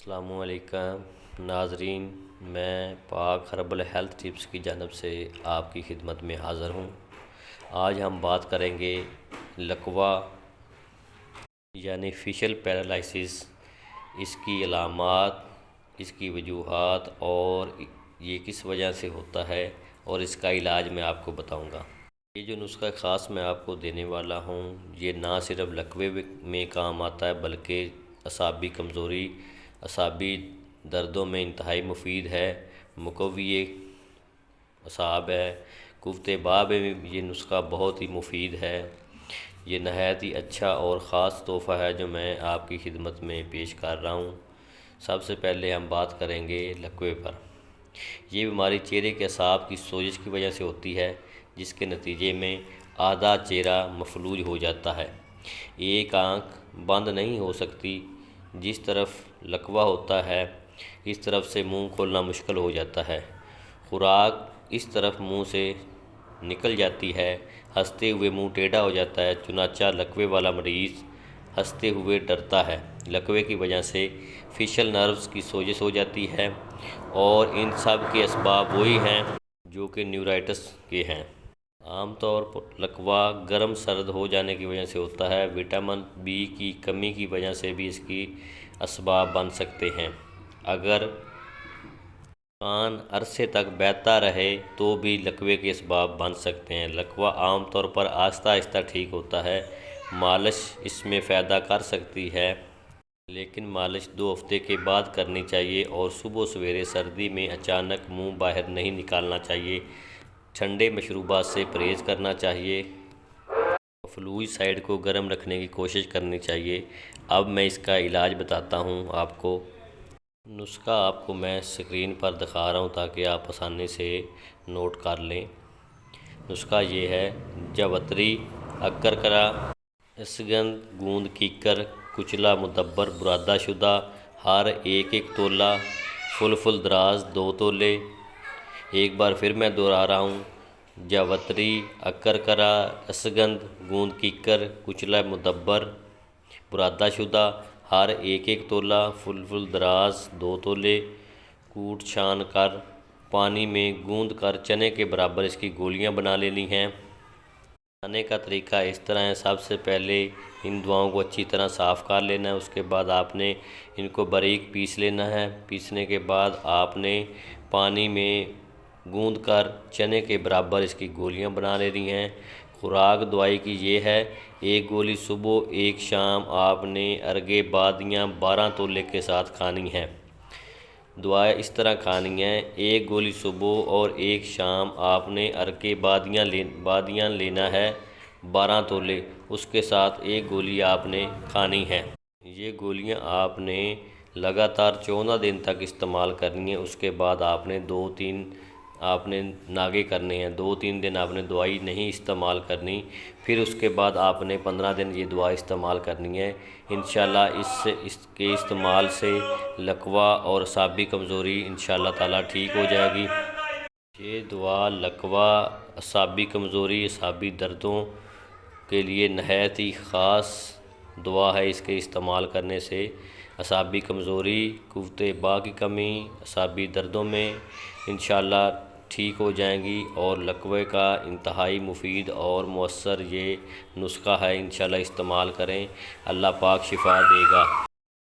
السلام علیکم ناظرین، میں پاک ہربل ہیلتھ ٹپس کی جانب سے آپ کی خدمت میں حاضر ہوں۔ آج ہم بات کریں گے لکوہ یعنی فیشل پیرالائسس، اس کی علامات، اس کی وجوہات اور یہ کس وجہ سے ہوتا ہے اور اس کا علاج میں آپ کو بتاؤں گا۔ یہ جو نسخہ خاص میں آپ کو دینے والا ہوں، یہ نہ صرف لکوے میں کام آتا ہے بلکہ اعصابی کمزوری، اعصابی دردوں میں انتہائی مفید ہے، مقوی اعصاب ہے، قوت باب میں یہ نسخہ بہت ہی مفید ہے۔ یہ نہایت ہی اچھا اور خاص تحفہ ہے جو میں آپ کی خدمت میں پیش کر رہا ہوں۔ سب سے پہلے ہم بات کریں گے لکوے پر۔ یہ بیماری چہرے کے اعصاب کی سوزش کی وجہ سے ہوتی ہے، جس کے نتیجے میں آدھا چہرہ مفلوج ہو جاتا ہے، ایک آنکھ بند نہیں ہو سکتی۔ جس طرف لکوہ ہوتا ہے اس طرف سے منہ کھولنا مشکل ہو جاتا ہے، خوراک اس طرف منہ سے نکل جاتی ہے، ہنستے ہوئے منہ ٹیڑھا ہو جاتا ہے۔ چنانچہ لکوے والا مریض ہنستے ہوئے ڈرتا ہے۔ لکوے کی وجہ سے فیشل نروز کی سوزش ہو جاتی ہے اور ان سب کے اسباب وہی ہیں جو کہ نیورائٹس کے ہیں۔ عام طور پر لکوہ گرم سرد ہو جانے کی وجہ سے ہوتا ہے۔ وٹامن بی کی کمی کی وجہ سے بھی اس کی اسباب بن سکتے ہیں۔ اگر کان عرصے تک بہتا رہے تو بھی لکوے کے اسباب بن سکتے ہیں۔ لکوہ عام طور پر آہستہ آہستہ ٹھیک ہوتا ہے۔ مالش اس میں فائدہ کر سکتی ہے، لیکن مالش 2 ہفتے کے بعد کرنی چاہیے اور صبح سویرے سردی میں اچانک منہ باہر نہیں نکالنا چاہیے۔ ٹھنڈے مشروبات سے پرہیز کرنا چاہیے۔ مفلوج سائڈ کو گرم رکھنے کی کوشش کرنی چاہیے۔ اب میں اس کا علاج بتاتا ہوں آپ کو۔ نسخہ آپ کو میں اسکرین پر دکھا رہا ہوں تاکہ آپ آسانی سے نوٹ کر لیں۔ نسخہ یہ ہے: جاوتری، اکرکرا، اسگندھ، گوند کیکر، کچلا مدبر، برادہ شدہ، ہر 1 تولہ، فلفل دراز 2 تولے۔ ایک بار پھر میں دہرا رہا ہوں: جاوتری، اکرکرا، اسگندھ، گوند کیکر، کچلا مدبر، برادہ شدہ، ہر 1 تولہ، فلفل دراز 2 تولے۔ کوٹ چھان کر پانی میں گوندھ کر چنے کے برابر اس کی گولیاں بنا لینی ہیں۔ بنانے کا طریقہ اس طرح ہے: سب سے پہلے ان دواؤں کو اچھی طرح صاف کر لینا ہے، اس کے بعد آپ نے ان کو باریک پیس لینا ہے۔ پیسنے کے بعد آپ نے پانی میں گوندھ کر چنے کے برابر اس کی گولیاں بنا لینی ہیں۔ خوراک دوائی کی یہ ہے: 1 گولی صبح، 1 شام۔ آپ نے ارغے بادیاں 12 تولے کے ساتھ کھانی ہے۔ دوائی اس طرح کھانی ہے: 1 گولی صبح اور 1 شام۔ آپ نے ارغے بادیاں لینا ہے 12 تولے، اس کے ساتھ 1 گولی آپ نے کھانی ہے۔ یہ گولیاں آپ نے لگاتار 14 دن تک استعمال کرنی ہیں۔ اس کے بعد آپ نے 2-3 ناغے کرنے ہیں۔ 2-3 دن آپ نے دوائی نہیں استعمال کرنی، پھر اس کے بعد آپ نے 15 دن یہ دوا استعمال کرنی ہے۔ انشاءاللہ اس کے استعمال سے لکوہ اور اعصابی کمزوری انشاءاللہ تعالیٰ ٹھیک ہو جائے گی۔ یہ دوا لکوہ، اعصابی کمزوری، اعصابی دردوں کے لیے نہایت ہی خاص دوا ہے۔ اس کے استعمال کرنے سے اعصابی کمزوری، قوت با کی کمی، اعصابی دردوں میں انشاءاللہ ٹھیک ہو جائیں گی اور لکوے کا انتہائی مفید اور مؤثر یہ نسخہ ہے۔ انشاءاللہ استعمال کریں، اللہ پاک شفا دے گا۔